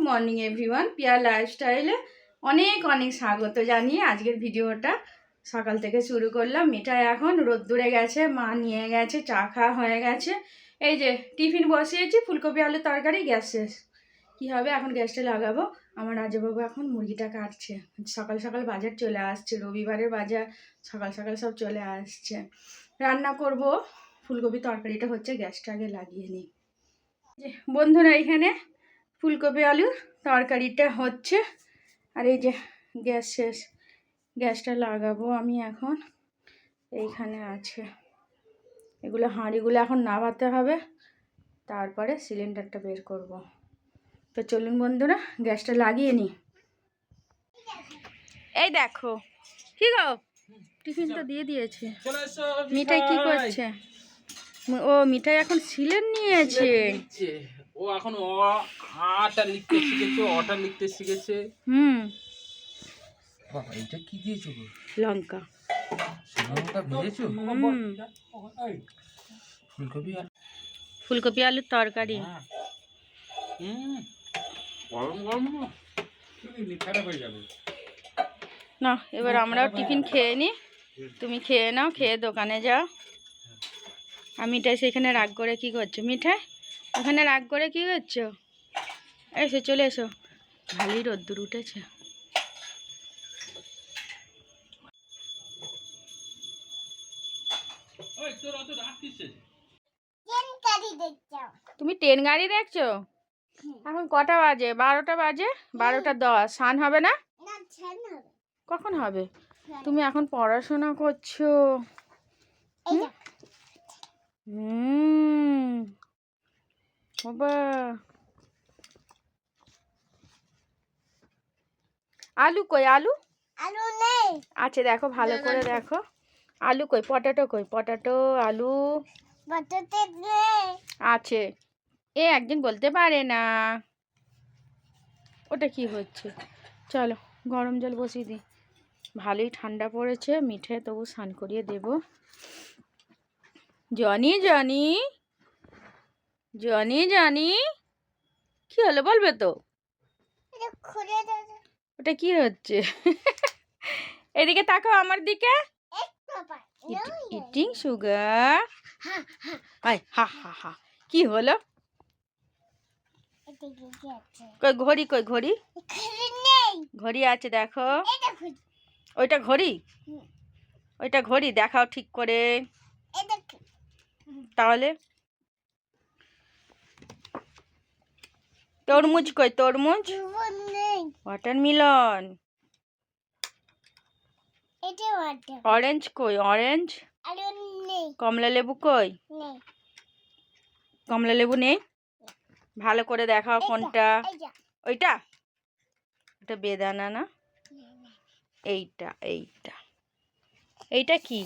Morning everyone, peer লাইফস্টাইলে অনেক অনেক স্বাগত জানিয়ে আজকের ভিডিওটা সকাল থেকে শুরু করলাম। মিঠাই এখন রোদ্দুরে গেছে, মা নিয়ে গেছে, চা খাওয়া হয়ে গেছে। এই যে টিফিন বসিয়েছি, ফুলকপি আলু তরকারি, গ্যাস শেষ। কী হবে এখন, গ্যাসটা লাগাবো। আমার রাজবাবু এখন মুরগিটা কাটছে। সকাল সকাল বাজার চলে আসছে, রবিবারের বাজার সকাল সকাল সব চলে আসছে। রান্না করব, ফুলকপি তরকারিটা হচ্ছে, গ্যাসটা আগে লাগিয়ে নিই। যে বন্ধুরা, এখানে ফুলকপি আলুর তরকারিটা হচ্ছে, আর এই যে গ্যাস শেষ, গ্যাসটা লাগাবো আমি এখন। এইখানে আছে এগুলো, হাঁড়িগুলো এখন নামাতে হবে, তারপরে সিলিন্ডারটা বের করব। তো চলুন বন্ধুরা, গ্যাসটা লাগিয়ে নিই। এই দেখো, কি গো, টিফিনটা দিয়ে দিয়েছে। মিঠাই কি করছে? ও মিঠাই এখন সিলেট নিয়েছে। ও এখন আটা লিখতে শিখেছে, অটা লিখতে শিখেছে। বাবা, এটা কি দিয়েছো গো? লঙ্কা। লঙ্কা ভেজেছো? ফুলকপি আলুর তরকারি। গরম গরম খারাপ হয়ে যাবে না, এবার আমরাও টিফিন খেয়ে নিই। তুমি খেয়ে নাও, খেয়ে দোকানে যাও। আর মিঠাই সেখানে রাগ করে কি করছো? মিঠাই ওখানে রাগ করে কি করছো? এসো, চলে এসো, ভালোই রোদ্দুর উঠেছে। তুমি ট্রেন গাড়ি দেখছো? এখন কটা বাজে? 12টা বাজে, 12টা 10। স্নান হবে না? কখন হবে? তুমি এখন পড়াশোনা করছো। বাবা, আলু কই? আলু আলু নেই। আচ্ছা দেখো, ভালো করে দেখো, আলু কই? পটাটো কই? পটাটো আলু আছে। এ একদিন বলতে পারে না। ওটা কি হচ্ছে? চলো গরম জল বসিয়ে দিই। ভালোই ঠান্ডা পড়েছে, মিঠে তবু স্নান করিয়ে দেব। জনি জনি জনি জনি, কি হলো বলবে তো? ওটা কি হচ্ছে? এদিকে তাকাও, আমার দিকে। Eating sugar. হা হা হা, কি হলো? কই ঘড়ি? কই ঘড়ি? ঘড়ি আছে দেখো। ওইটা ঘড়ি? ওইটা ঘড়ি দেখাও ঠিক করে। তাহলে তরমুজ কই? তরমুজ, ওয়াটারমেলন। অরেঞ্জ কই? অরেঞ্জ। কমলা লেবু কই? কমলা লেবু নেই। ভালো করে দেখাও কোনটা। ওইটা? ওটা বেদানা না? এইটা এইটা এইটা কি?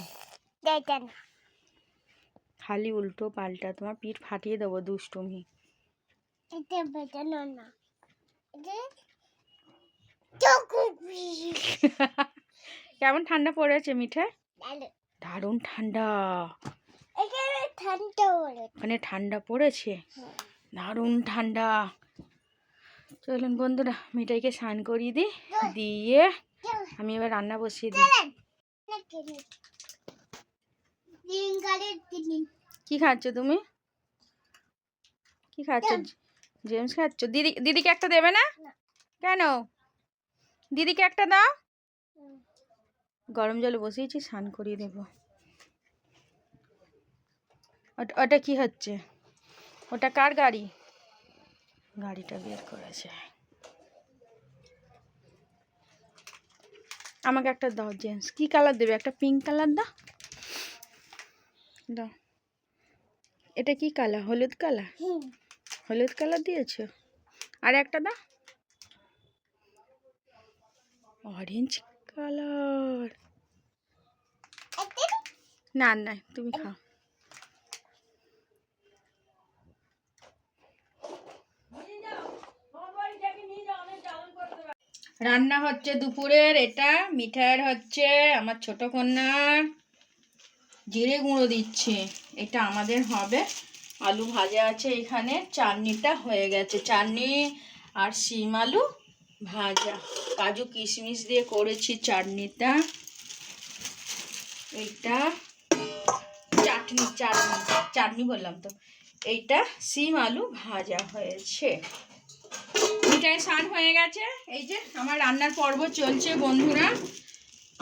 খালি উল্টো পাল্টা, তোমার পিঠ ফাটিয়ে দেবো দুষ্টুমি। কেমন ঠান্ডা পড়েছে মিঠাই? দারুণ ঠান্ডা। ওখানে ঠান্ডা পড়েছে, দারুণ ঠান্ডা। চলুন বন্ধুরা, মিঠাইকে স্নান করিয়ে দিই, দিয়ে আমি এবার রান্না বসিয়ে দিই। কি খাচ্ছ তুমি? কি খাচ্ছ? জেমস খাচ্ছ? দিদিকে একটা দেবে না? কেন? দিদিকে একটা দাও। গরম জলে বসিয়েছি, স্নান করিয়ে দেব। ওটা কি হচ্ছে? ওটা কার গাড়ি? গাড়িটা বের করেছে। আমাকে একটা দাও জেন্স। কি কালার দেবে? একটা পিঙ্ক কালার দাও। দাও। এটা কি কালার? হলুদ কালার? হলুদ কালার দিয়েছো। আর একটা দাও, অরেঞ্জ কালার। না না, তুমি খাও। রান্না হচ্ছে দুপুরের। এটা মিঠাইয়ের হচ্ছে, আমার ছোট কন্যার জিরে গুঁড়ো দিচ্ছে। এটা আমাদের হবে। আলু ভাজা আছে এখানে, চাটনিটা হয়ে গেছে। চাটনি আর শিম আলু ভাজা, কাজু কিশমিশ দিয়ে করেছি চাটনিটা। এইটা চাটনি চাটনি চাটনি বললাম তো। এইটা শিম আলু ভাজা হয়েছে। মিঠাই স্নান হয়ে গেছে। এই যে আমার রান্নার পর্ব চলছে বন্ধুরা।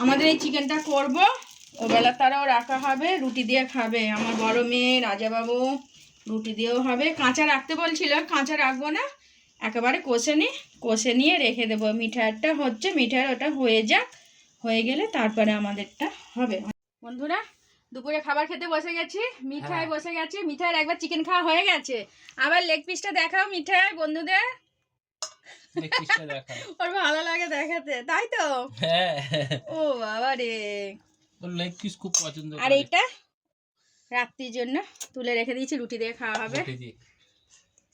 আমাদের এই চিকেনটা করব, ওবেলা তারাও রাখা হবে, রুটি দিয়ে খাবে। আমার বড় মেয়ে রাজাবাবু রুটি দিয়েও হবে। কাঁচা রাখতে বলছিল, কাঁচা রাখবো না, একেবারে কষে নিয়ে রেখে দেবো। মিঠাইটা হচ্ছে, মিঠাই ওটা হয়ে যাক, হয়ে গেলে তারপরে আমাদেরটা হবে। বন্ধুরা দুপুরে খাবার খেতে বসে গেছি, মিঠাই বসে গেছে। মিঠাইয়ের একবার চিকেন খাওয়া হয়ে গেছে, আবার লেগ পিসটা দেখাও মিঠাই বন্ধুদের। ওর ভালো লাগে দেখাতে, তাই তো? ও বাবা রে, লেগ পিস খুব পছন্দ। আর এইটা রাত্রির জন্য তুলে রেখে দিয়েছি, রুটি দিয়ে খাওয়া হবে।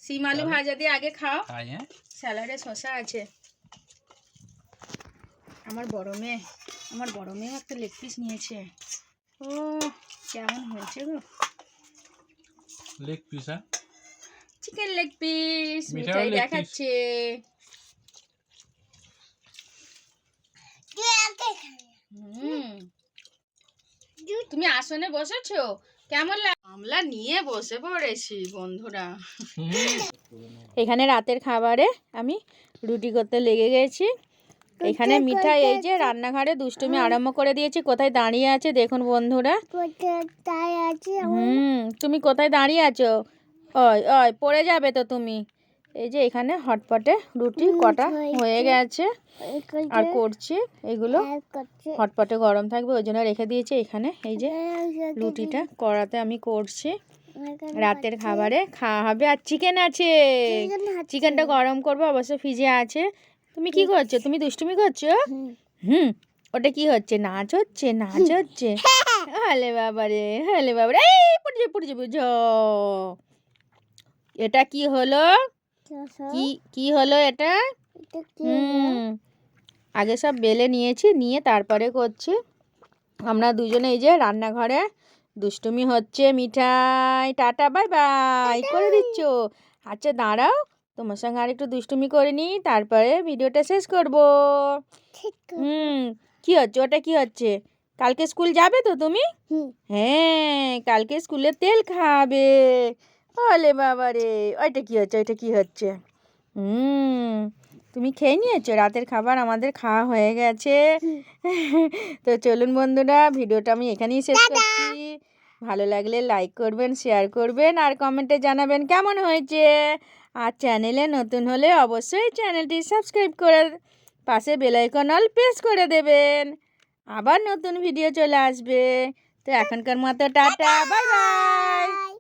শিম আলু ভাজা দিয়ে আগে খাও, স্যালাডে শসা আছে। আমার বড় মেয়ে একটা লেগ পিস নিয়েছে। ও কেমন হয়েছে গো leg piece? Chicken leg piece মিঠাই দেখাচ্ছে। তুমি আসনে বসেছো, কেমন লাগে? আমলা নিয়ে বসে পড়েছি বন্ধুরা। এখানে রাতের খাবারে আমি রুটি করতে লেগে গেছি। এখানে মিঠাই এই যে রান্নাঘরে দুষ্টুমি আরম্ভ করে দিয়েছে। কোথায় দাঁড়িয়ে আছে দেখুন বন্ধুরা। তুমি কোথায় দাঁড়িয়ে আছো? ওই ওই পড়ে যাবে তো তুমি। এই যে এখানে হটপটে রুটি কটা হয়ে গেছে আর করছি। এগুলো হটপটে গরম থাকবে ওই জন্য রেখে দিয়েছি। এখানে এই যে রুটিটা কড়াতে আমি করছি, রাতের খাবারে খাওয়া হবে। আর চিকেন আছে, চিকেনটা গরম করবো, অবশ্য ফ্রিজে আছে। তুমি কি করছো? তুমি দুষ্টুমি করছো? ওটা কি হচ্ছে? নাচ হচ্ছে, নাচ হচ্ছে। হলে বাবারে, হলে বাবারে, এই পড়ে যাবে। এটা কি হলো? কি হলো এটা? আগে সব বেলে নিয়েছি, নিয়ে তারপরে করছি। আমরা দুজনে এই যে রান্নাঘরে দুষ্টুমি হচ্ছে। মিঠাই টাটা বাই বাই করে দিচ্ছ। আচ্ছা দাঁড়াও, তোমার সঙ্গে আর একটু দুষ্টুমি করে নিই, তারপরে ভিডিওটা শেষ করব। কি হচ্ছে ওটা? কি হচ্ছে? কালকে স্কুল যাবে তো তুমি? হ্যাঁ, কালকে স্কুলে তেল খাবে। বলে বাবা রে, ওইটা কি হচ্ছে? ওইটা কি হচ্ছে? তুমি খেয়ে নিয়েছো রাতের খাবার? আমাদের খাওয়া হয়ে গেছে। তো চলুন বন্ধুরা, ভিডিওটা আমি এখানেই শেষ করছি। ভালো লাগলে লাইক করবেন, শেয়ার করবেন, আর কমেন্টে জানাবেন কেমন হয়েছে। আর চ্যানেলে নতুন হলে অবশ্যই চ্যানেলটি সাবস্ক্রাইব করে পাশে বেল আইকন অল প্রেস করে দেবেন। আবার নতুন ভিডিও চলে আসবে। তো এখনকার মতো টাটা বাই বাই।